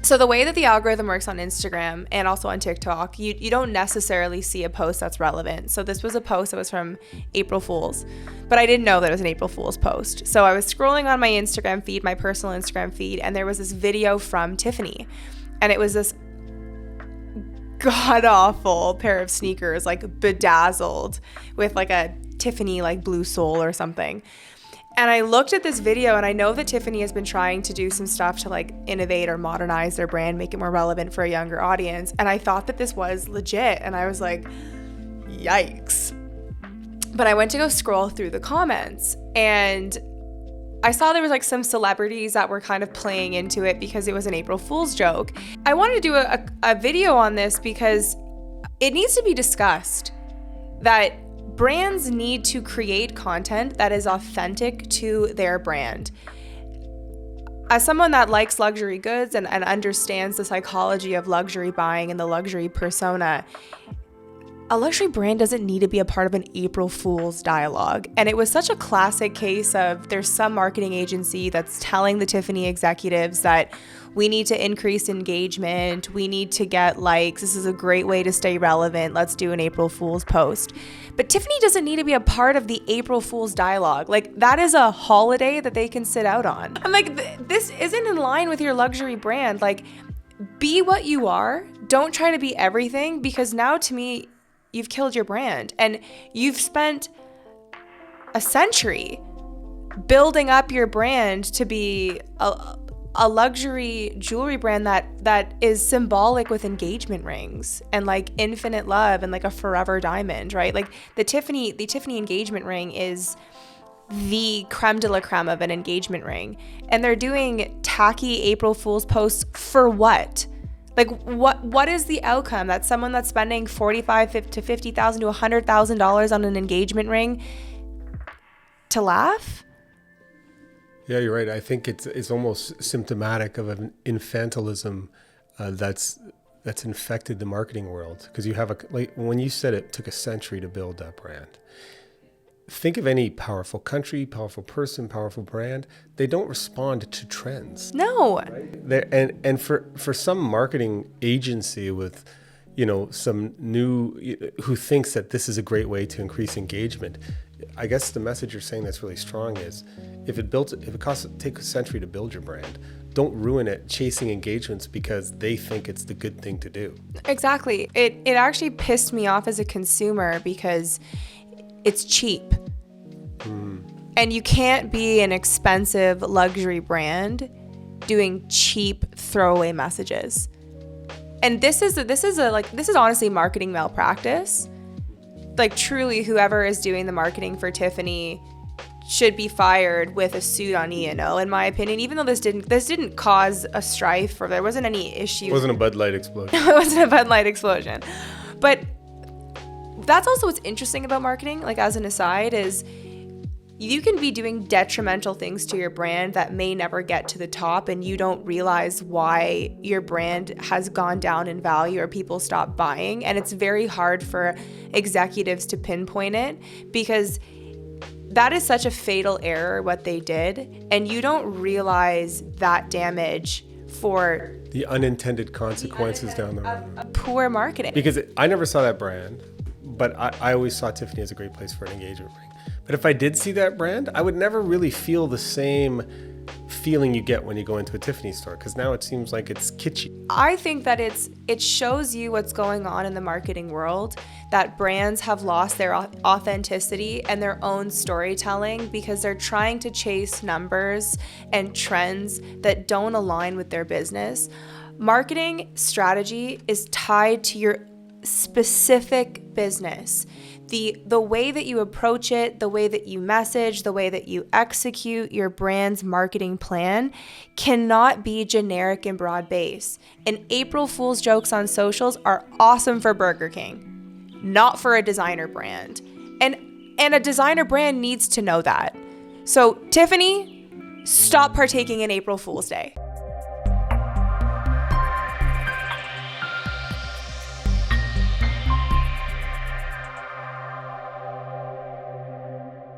So the way that the algorithm works on Instagram and also on TikTok, you don't necessarily see a post that's relevant. So this was a post that was from April Fool's, but I didn't know that it was an April Fool's post. So I was scrolling on my Instagram feed, my personal Instagram feed, and there was this video from Tiffany. And it was this god-awful pair of sneakers, like bedazzled with like a Tiffany like blue sole or something. And I looked at this video, and I know that Tiffany has been trying to do some stuff to like innovate or modernize their brand, make it more relevant for a younger audience. And I thought that this was legit. And I was like, yikes. But I went to go scroll through the comments, and I saw there was like some celebrities that were kind of playing into it because it was an April Fool's joke. I wanted to do a video on this because it needs to be discussed that brands need to create content that is authentic to their brand. As someone that likes luxury goods and understands the psychology of luxury buying and the luxury persona, a luxury brand doesn't need to be a part of an April Fool's dialogue. And it was such a classic case of there's some marketing agency that's telling the Tiffany executives that we need to increase engagement, we need to get likes, this is a great way to stay relevant, let's do an April Fool's post. But Tiffany doesn't need to be a part of the April Fool's dialogue. Like, that is a holiday that they can sit out on. I'm like, this isn't in line with your luxury brand. Like, be what you are. Don't try to be everything, because now to me, you've killed your brand. And you've spent a century building up your brand to be a luxury jewelry brand that is symbolic with engagement rings and like infinite love and like a forever diamond, right? Like the Tiffany engagement ring is the creme de la creme of an engagement ring. And they're doing tacky April Fool's posts for what? Like what is the outcome? That someone that's spending $45,000 to $50,000 to $100,000 on an engagement ring to laugh? Yeah, you're right. I think it's almost symptomatic of an infantilism that's infected the marketing world. Because you have like when you said it took a century to build that brand. Think of any powerful country, powerful person, powerful brand. They don't respond to trends. No. Right? And for some marketing agency with, some new who thinks that this is a great way to increase engagement, I guess the message you're saying that's really strong is if it takes a century to build your brand, don't ruin it chasing engagements because they think it's the good thing to do. Exactly. It actually pissed me off as a consumer because it's cheap. And you can't be an expensive luxury brand doing cheap throwaway messages. And this is honestly marketing malpractice. Like, truly, whoever is doing the marketing for Tiffany should be fired with a suit on E&O, in my opinion, even though this didn't cause a strife or there wasn't any issue. It wasn't a Bud Light explosion. It wasn't a Bud Light explosion. But that's also what's interesting about marketing, like as an aside, is you can be doing detrimental things to your brand that may never get to the top, and you don't realize why your brand has gone down in value or people stop buying. And it's very hard for executives to pinpoint it because that is such a fatal error, what they did. And you don't realize that damage for the unintended consequences down the road. Poor marketing. Because I never saw that brand, but I always saw Tiffany as a great place for an engagement ring. But if I did see that brand, I would never really feel the same feeling you get when you go into a Tiffany store, because now it seems like it's kitschy. I think that it shows you what's going on in the marketing world, that brands have lost their authenticity and their own storytelling because they're trying to chase numbers and trends that don't align with their business. Marketing strategy is tied to your specific business. The way that you approach it, the way that you message, the way that you execute your brand's marketing plan cannot be generic and broad-based. And April Fool's jokes on socials are awesome for Burger King, not for a designer brand. And a designer brand needs to know that. So Tiffany, stop partaking in April Fool's Day.